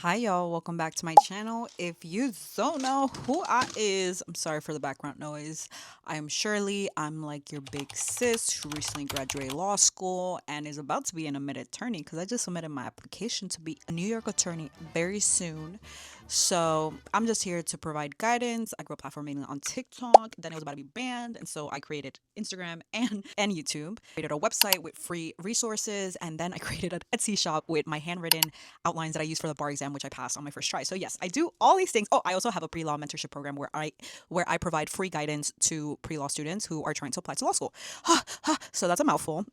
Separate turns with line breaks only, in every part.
Hi y'all, welcome back to my channel. If you don't know who I is, I'm sorry for the background noise. I am Shirley. I'm like your big sis who recently graduated law school and is about to be an admitted attorney because I just submitted my application to be a New York attorney very soon. So I'm just here to provide guidance. I grew up platforming on TikTok, then it was about to be banned, and so I created Instagram and YouTube. Created a website with free resources, and then I created an Etsy shop with my handwritten outlines that I used for the bar exam, which I passed on my first try. So yes, I do all these things. Oh, I also have a pre-law mentorship program where I provide free guidance to pre-law students who are trying to apply to law school. So that's a mouthful.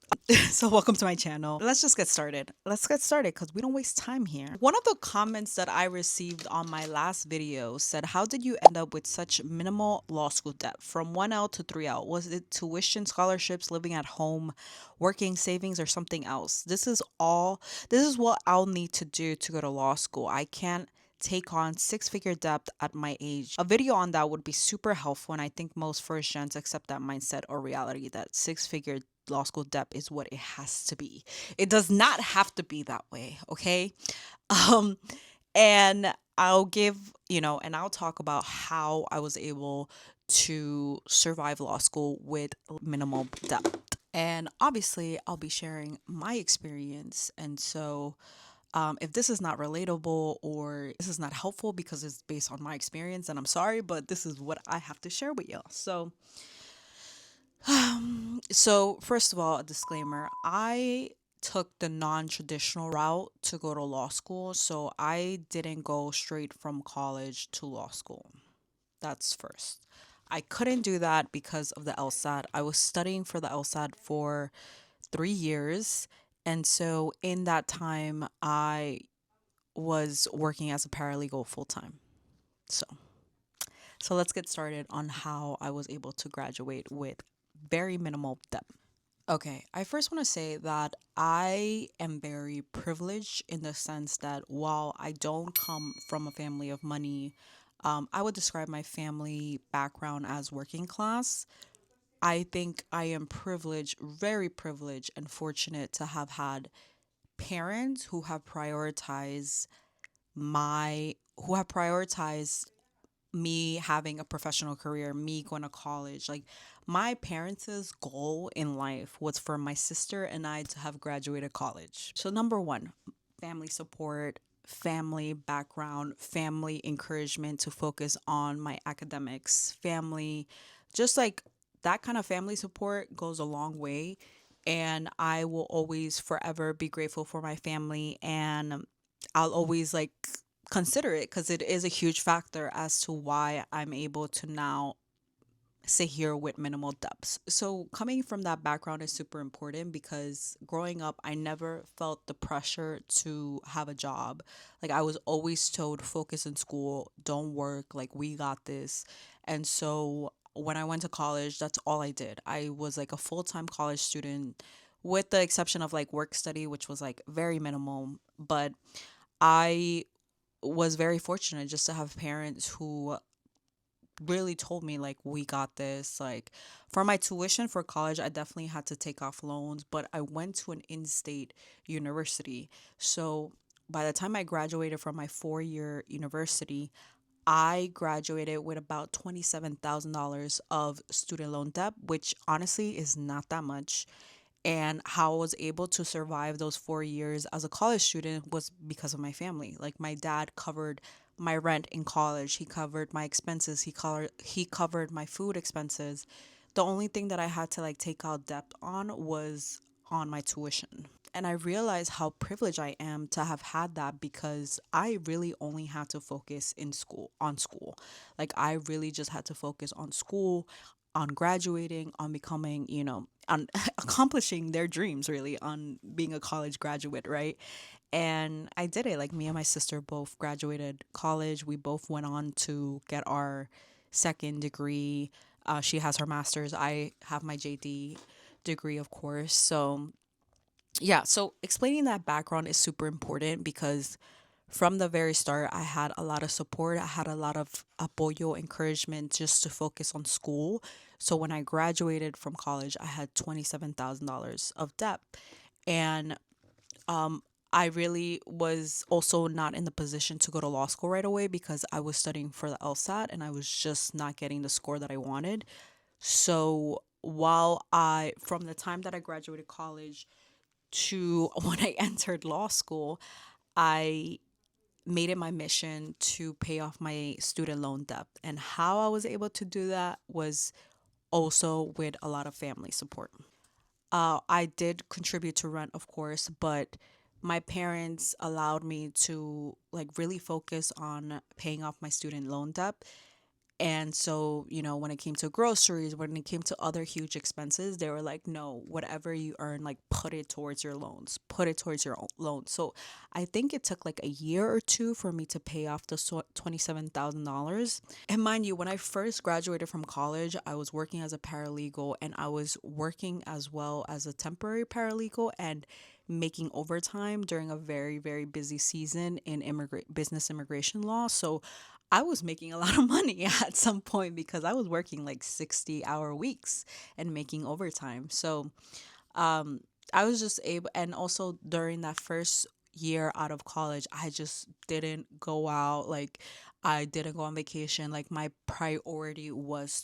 So welcome to my channel. Let's just get started. Let's get started because we don't waste time here. One of the comments that I received on my last video said, "How did you end up with such minimal law school debt from 1L to 3L? Was it tuition, scholarships, living at home, working, savings, or something else? This is what I'll need to do to go to law school. I can't take on six-figure debt at my age." A video on that would be super helpful, and I think most first gens accept that mindset or reality that six-figure law school debt is what it has to be. It does not have to be that way, okay? Um, and I'll talk about how I was able to survive law school with minimal debt. And obviously, I'll be sharing my experience. And so, if this is not relatable or this is not helpful because it's based on my experience, then I'm sorry, but this is what I have to share with y'all. So first of all, a disclaimer: I took the non-traditional route to go to law school, so I didn't go straight from college to law school. That's first. I couldn't do that because of the LSAT. I was studying for the LSAT for 3 years. And so in that time, I was working as a paralegal full time. So, so let's get started on how I was able to graduate with very minimal debt. Okay, I first want to say that I am very privileged in the sense that while I don't come from a family of money, I would describe my family background as working class. I think I am privileged, very privileged, and fortunate to have had parents who have prioritized me having a professional career, me going to college. Like my parents' goal in life was for my sister and I to have graduated college. So number one, family support, family background, family encouragement to focus on my academics, family, just like that kind of family support goes a long way. And I will always forever be grateful for my family, and I'll always like consider it because it is a huge factor as to why I'm able to now sit here with minimal depths. So coming from that background is super important because growing up I never felt the pressure to have a job. Like I was always told focus in school, don't work, like we got this. And so when I went to college, that's all I did. I was like a full-time college student with the exception of like work study, which was like very minimal, but I was very fortunate just to have parents who really told me like we got this. Like for my tuition for college I definitely had to take off loans, but I went to an in-state university. So by the time I graduated from my 4-year university, I graduated with about $27,000 of student loan debt, which honestly is not that much. And how I was able to survive those 4 years as a college student was because of my family. Like my dad covered my rent in college, he covered my expenses, he covered my food expenses. The only thing that I had to like take out debt on was on my tuition. And I realized how privileged I am to have had that because I really only had to focus on school. Like I really just had to focus on school, on graduating, on becoming, on accomplishing their dreams, really, on being a college graduate, right? And I did it. Like me and my sister both graduated college. We both went on to get our second degree. She has her master's. I have my JD degree, of course. So yeah, so explaining that background is super important because from the very start, I had a lot of support. I had a lot of apoyo, encouragement just to focus on school. So when I graduated from college, I had $27,000 of debt. And I really was also not in the position to go to law school right away because I was studying for the LSAT and I was just not getting the score that I wanted. So from the time that I graduated college to when I entered law school, I made it my mission to pay off my student loan debt. And how I was able to do that was also with a lot of family support. I did contribute to rent, of course, but my parents allowed me to like really focus on paying off my student loan debt. And so, when it came to groceries, when it came to other huge expenses, they were like, no, whatever you earn, like put it towards your loans, put it towards your own loans. So I think it took like a year or two for me to pay off the $27,000. And mind you, when I first graduated from college, I was working as a paralegal and I was working as well as a temporary paralegal and making overtime during a very, very busy season in business immigration law. So I was making a lot of money at some point because I was working like 60-hour weeks and making overtime. So I was just able, and also during that first year out of college, I just didn't go out. Like, I didn't go on vacation. Like, my priority was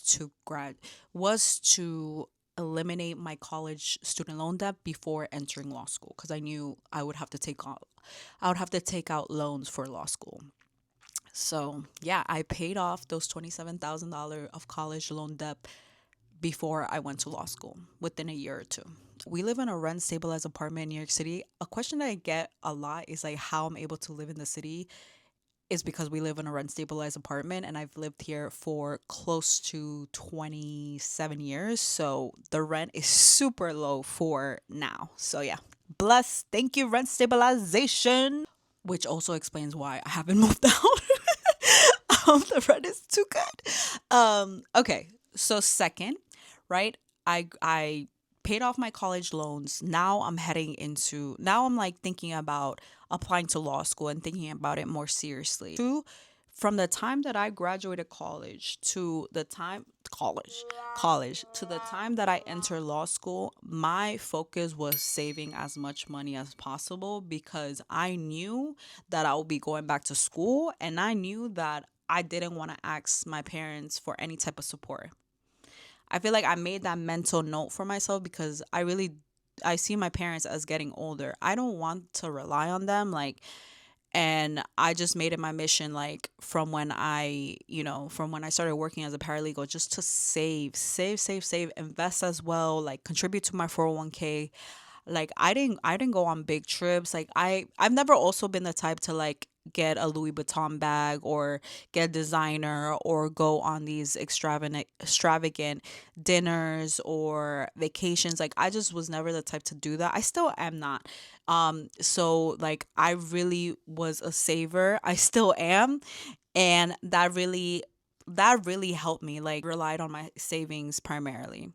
to eliminate my college student loan debt before entering law school because I knew I would have to take out loans for law school. So yeah, I paid off those $27,000 of college loan debt before I went to law school within a year or two. We live in a rent stabilized apartment in New York City. A question that I get a lot is like how I'm able to live in the city is because we live in a rent stabilized apartment and I've lived here for close to 27 years. So the rent is super low for now. So yeah. Bless. Thank you, rent stabilization. Which also explains why I haven't moved out. The rent is too good. Okay. So second, right? I paid off my college loans. Now I'm like thinking about applying to law school and thinking about it more seriously. From the time that I graduated college to the time that I entered law school, my focus was saving as much money as possible because I knew that I would be going back to school and I knew that I didn't want to ask my parents for any type of support. I feel like I made that mental note for myself because I see my parents as getting older. I don't want to rely on them and I just made it my mission like from when I started working as a paralegal just to save, invest as well, like contribute to my 401k. Like I didn't go on big trips. Like I've never also been the type to like get a Louis Vuitton bag or get designer or go on these extravagant dinners or vacations. Like I just was never the type to do that. I still am not. So like I really was a saver. I still am, and that really helped me. Like relied on my savings primarily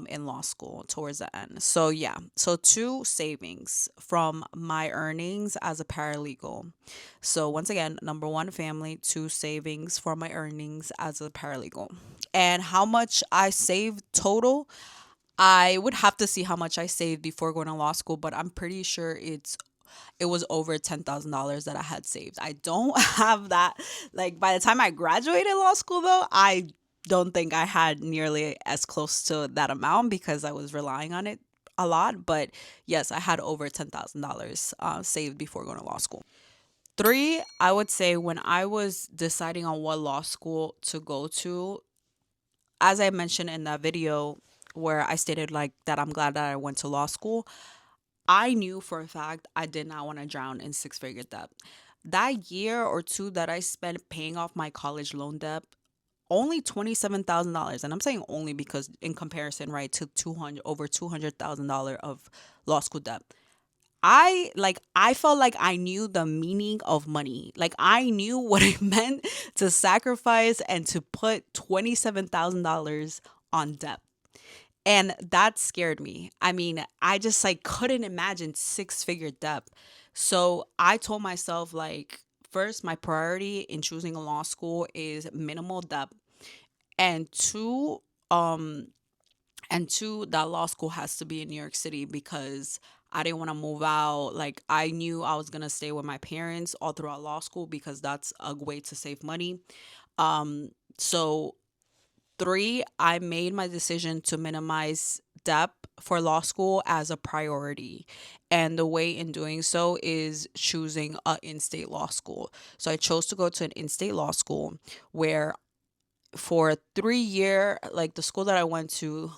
in law school towards the end. So yeah, so two savings from my earnings as a paralegal. So once again, number one, family, two savings from my earnings as a paralegal. And how much I saved total, I would have to see how much I saved before going to law school, but I'm pretty sure it was over $10,000 that I had saved. I don't have that. Like by the time I graduated law school, though, I don't think I had nearly as close to that amount because I was relying on it a lot. But yes, I had over $10,000 saved before going to law school. Three, I would say when I was deciding on what law school to go to, as I mentioned in that video where I stated like that I'm glad that I went to law school, I knew for a fact I did not want to drown in six-figure debt. That year or two that I spent paying off my college loan debt, only $27,000, and I'm saying only because in comparison, right, to 200 over $200,000 of law school debt. I felt like I knew the meaning of money. Like I knew what it meant to sacrifice and to put $27,000 on debt. And that scared me. I mean, I just like couldn't imagine six-figure debt. So I told myself like first my priority in choosing a law school is minimal debt, and two that law school has to be in New York City because I didn't want to move out. Like, I knew I was going to stay with my parents all throughout law school because that's a way to save money. So three, I made my decision to minimize debt for law school as a priority. And the way in doing so is choosing a in-state law school. So I chose to go to an in-state law school where for a 3 year, like the school that I went to,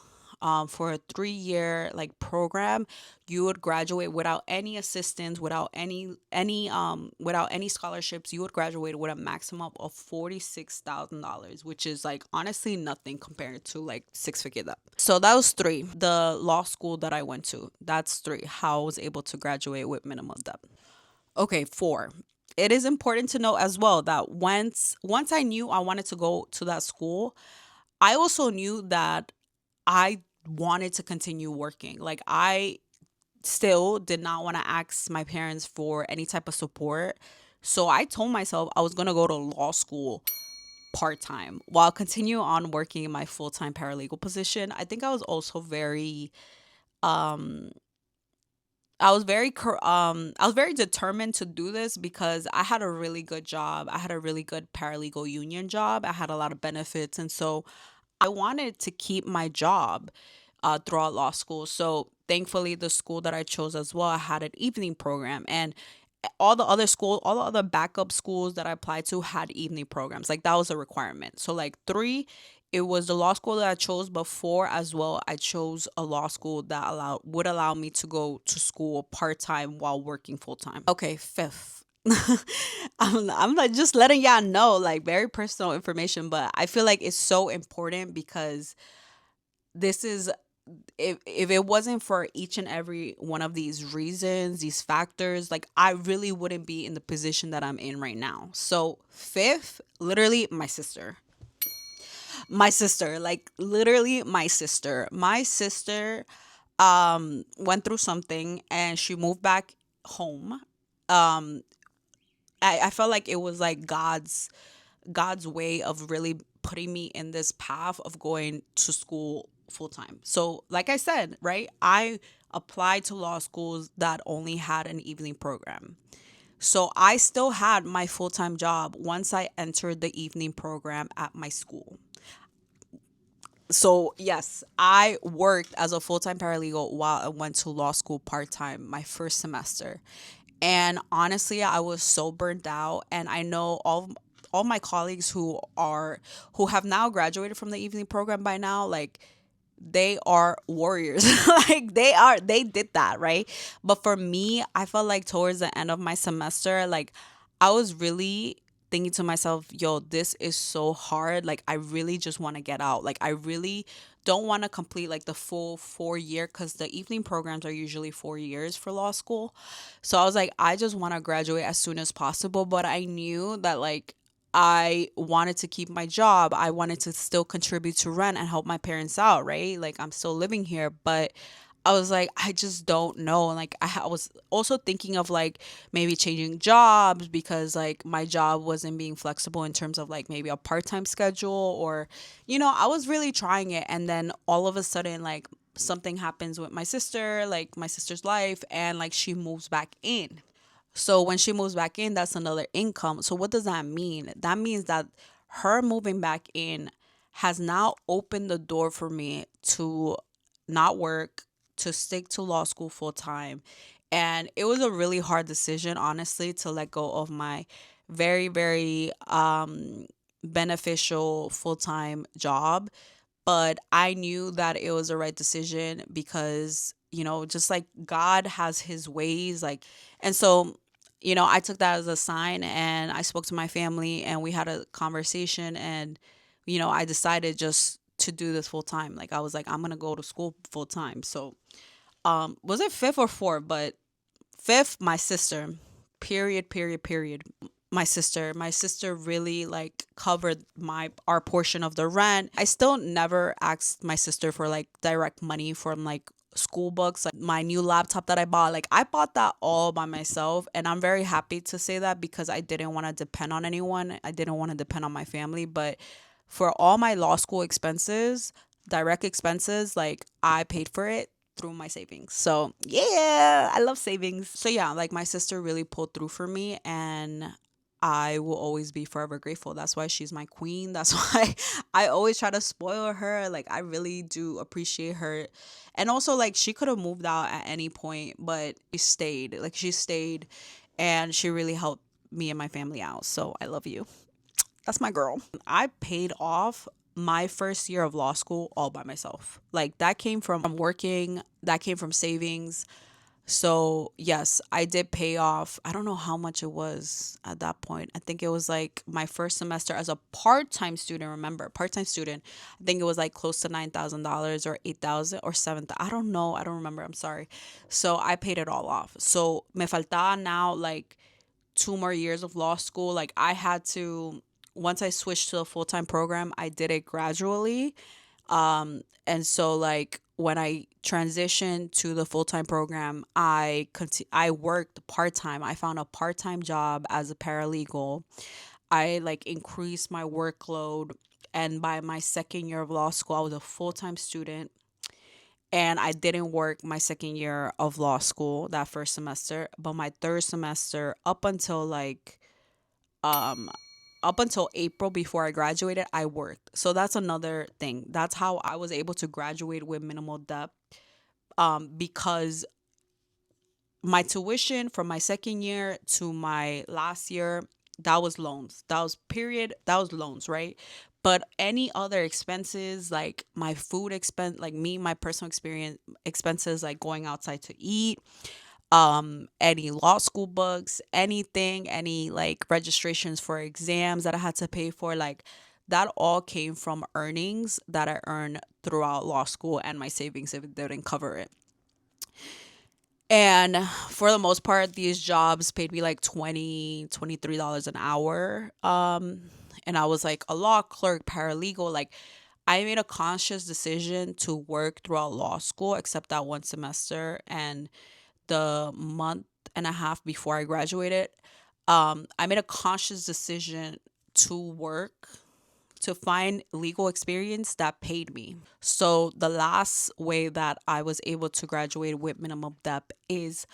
for a 3 year like program, you would graduate without any assistance, without without any scholarships. You would graduate with a maximum of $46,000, which is like honestly nothing compared to like six-figure debt. So that was three. The law school that I went to, that's three. How I was able to graduate with minimal debt. Okay, four. It is important to know as well that once I knew I wanted to go to that school, I also knew that I wanted to continue working. Like, I still did not want to ask my parents for any type of support. So I told myself I was going to go to law school part-time while continue on working in my full-time paralegal position. I think I was also very I was very determined to do this because I had a really good job. I had a really good paralegal union job. I had a lot of benefits, and so I wanted to keep my job throughout law school. So thankfully, the school that I chose as well, I had an evening program, and all the other backup schools that I applied to had evening programs. Like, that was a requirement. So like three, it was the law school that I chose before as well. I chose a law school that allow me to go to school part time while working full time. Okay, fifth. I'm like just letting y'all know, like, very personal information, but I feel like it's so important because this is if it wasn't for each and every one of these reasons, these factors, like, I really wouldn't be in the position that I'm in right now. So fifth, literally my sister. My sister, like, literally my sister. My sister went through something and she moved back home. I felt like it was like God's way of really putting me in this path of going to school full time. So, like I said, right, I applied to law schools that only had an evening program. So, I still had my full time job once I entered the evening program at my school. So, yes, I worked as a full time paralegal while I went to law school part time my first semester. And honestly, I was so burnt out. And I know all my colleagues who have now graduated from the evening program by now, like, they are warriors. Like, they did that, right? But for me, I felt like towards the end of my semester, like, I was really thinking to myself, yo, this is so hard. Like, I really just want to get out. Like, I really don't want to complete like the full 4 year, because the evening programs are usually 4 years for law school. So I was like, I just want to graduate as soon as possible. But I knew that, like, I wanted to keep my job. I wanted to still contribute to rent and help my parents out, right? Like, I'm still living here, but I was like, I just don't know. And like, I was also thinking of like maybe changing jobs because like my job wasn't being flexible in terms of like maybe a part time schedule, or, I was really trying it. And then all of a sudden, like, something happens with my sister, like my sister's life, and like she moves back in. So when she moves back in, that's another income. So what does that mean? That means that her moving back in has now opened the door for me to not work, to stick to law school full time. And it was a really hard decision, honestly, to let go of my very, very beneficial full time job. But I knew that it was the right decision because, just like God has his ways, like, and so, I took that as a sign, and I spoke to my family and we had a conversation, and, I decided just to do this full time. Like, I was like, I'm going to go to school full time. So, was it fifth or fourth? But fifth, my sister, period, period, period. My sister really like covered my our portion of the rent. I still never asked my sister for like direct money from like school books, like my new laptop that I bought. Like, I bought that all by myself, and I'm very happy to say that because I didn't want to depend on anyone. I didn't want to depend on my family, but for all my law school expenses, direct expenses, like, I paid for it. through my savings. So yeah, I love savings. So yeah, like my sister really pulled through for me, and I will always be forever grateful. That's why she's my queen. That's why I always try to spoil her. Like I really do appreciate her. And also like she could have moved out at any point, but she stayed. Like she stayed and she really helped me and my family out. So I love you. That's my girl. I paid off my first year of law school all by myself. Like that came from working, that came from savings. So, yes, I did pay off. I don't know how much it was at that point. I think it was like my first semester as a part-time student, remember, part-time student. I think it was like close to $9,000 or 8,000 or 7,000. I don't know. I don't remember. I'm sorry. So, I paid it all off. So, me faltaba now like 2 more years of law school. Like I had to, once I switched to a full-time program, I did it gradually. And so like when I transitioned to the full-time program, I worked part-time. I found a part-time job as a paralegal. I like increased my workload, and by my second year of law school, I was a full-time student, and I didn't work my second year of law school that first semester, but my third semester um up until April before I graduated, I worked. So that's another thing. That's how I was able to graduate with minimal debt. Because my tuition from my second year to my last year, that was loans. That was period. That was loans, right? But any other expenses, like my food expense, like me, my personal experience expenses, like going outside to eat, any law school books, anything, any like registrations for exams that I had to pay for, like that all came from earnings that I earned throughout law school and my savings if it didn't cover it. And for the most part, these jobs paid me like $23 an hour. And I was like a law clerk, paralegal. Like I made a conscious decision to work throughout law school, except that one semester and the month and a half before I graduated. I made a conscious decision to work to find legal experience that paid me. So the last way that I was able to graduate with minimum debt is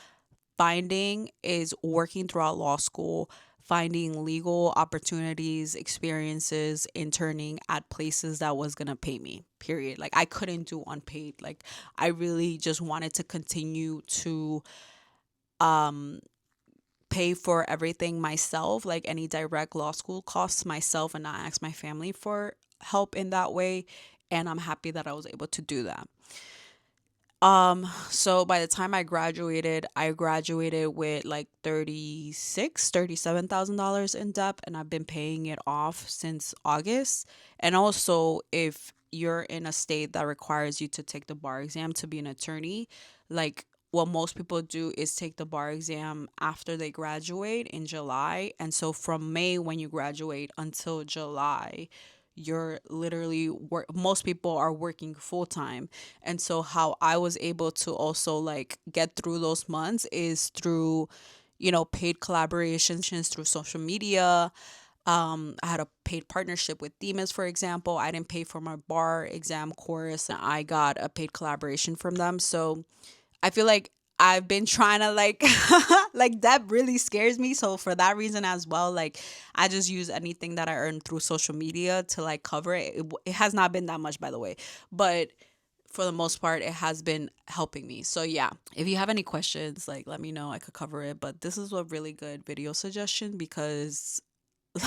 working throughout law school, finding legal opportunities, experiences, interning at places that was going to pay me. Period. Like I couldn't do unpaid. Like I really just wanted to continue to pay for everything myself, like any direct law school costs myself, and not ask my family for help in that way. And I'm happy that I was able to do that. So by the time I graduated with like 37,000 dollars in debt, and I've been paying it off since August. And also, if you're in a state that requires you to take the bar exam to be an attorney, like what most people do is take the bar exam after they graduate in July. And so from May when you graduate until July, you're literally work most people are working full time. And so how I was able to also like get through those months is through paid collaborations through social media. I had a paid partnership with Themis, for example. I didn't pay for my bar exam course, and I got a paid collaboration from them. So I feel like I've been trying to like like that really scares me. So for that reason as well, like I just use anything that I earn through social media to like cover it. It has not been that much, by the way, but for the most part, it has been helping me. So yeah, if you have any questions, like let me know. I could cover it. But this is a really good video suggestion because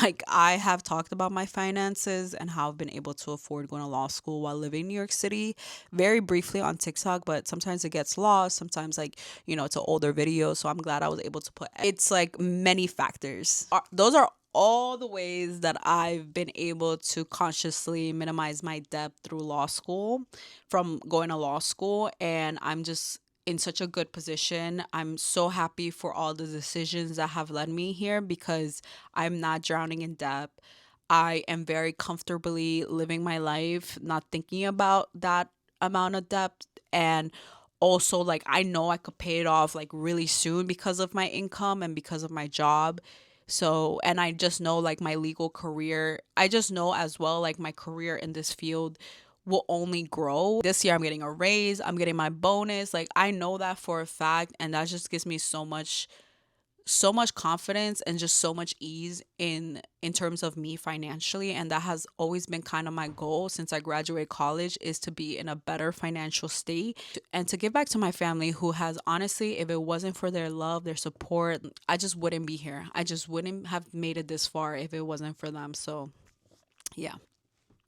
like I have talked about my finances and how I've been able to afford going to law school while living in New York City very briefly on TikTok, but sometimes it gets lost. Sometimes like, it's an older video. So I'm glad I was able to put it's like many factors. Those are all the ways that I've been able to consciously minimize my debt through law school from going to law school. And I'm just in such a good position. I'm so happy for all the decisions that have led me here because I'm not drowning in debt. I am very comfortably living my life, not thinking about that amount of debt. And also, like, I know I could pay it off like really soon because of my income and because of my job. So, and I just know like my legal career, I just know as well like my career in this field will only grow. This year I'm getting a raise, I'm getting my bonus. Like I know that for a fact, and that just gives me so much confidence and just so much ease in terms of me financially. And that has always been kind of my goal since I graduated college, is to be in a better financial state and to give back to my family, who has honestly, if it wasn't for their love, their support, I just wouldn't be here. I just wouldn't have made it this far if it wasn't for them. So yeah,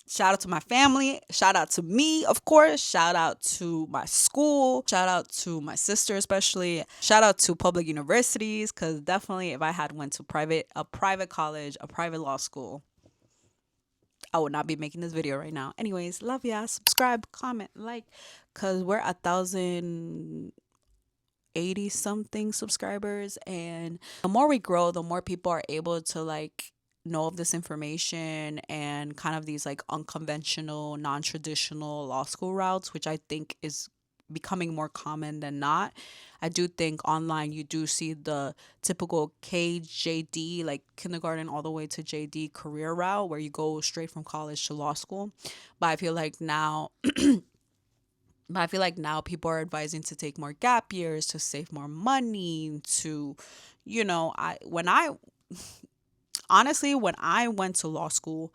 shout out to my family. Shout out to me, of course. Shout out to my school. Shout out to my sister, especially. Shout out to public universities, because definitely, if I had went to a private college, a private law school, I would not be making this video right now. Anyways, love ya. Subscribe, comment, like, because we're 1,080 something subscribers, and the more we grow, the more people are able to like know of this information and kind of these like unconventional, non-traditional law school routes, which I think is becoming more common than not. I do think online you do see the typical KJD, like kindergarten all the way to JD career route, where you go straight from college to law school. But I feel like now people are advising to take more gap years, to save more money, to, I when I honestly, when I went to law school,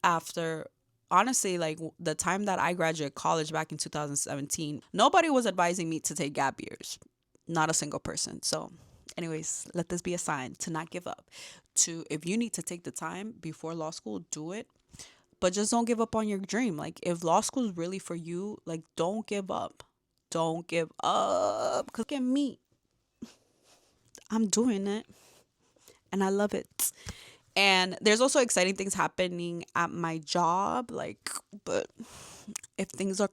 after honestly, like the time that I graduated college back in 2017, nobody was advising me to take gap years. Not a single person. So, anyways, let this be a sign to not give up. To, if you need to take the time before law school, do it. But just don't give up on your dream. Like if law school is really for you, like don't give up. Don't give up. Cause look at me. I'm doing it and I love it. And there's also exciting things happening at my job. Like, but if things are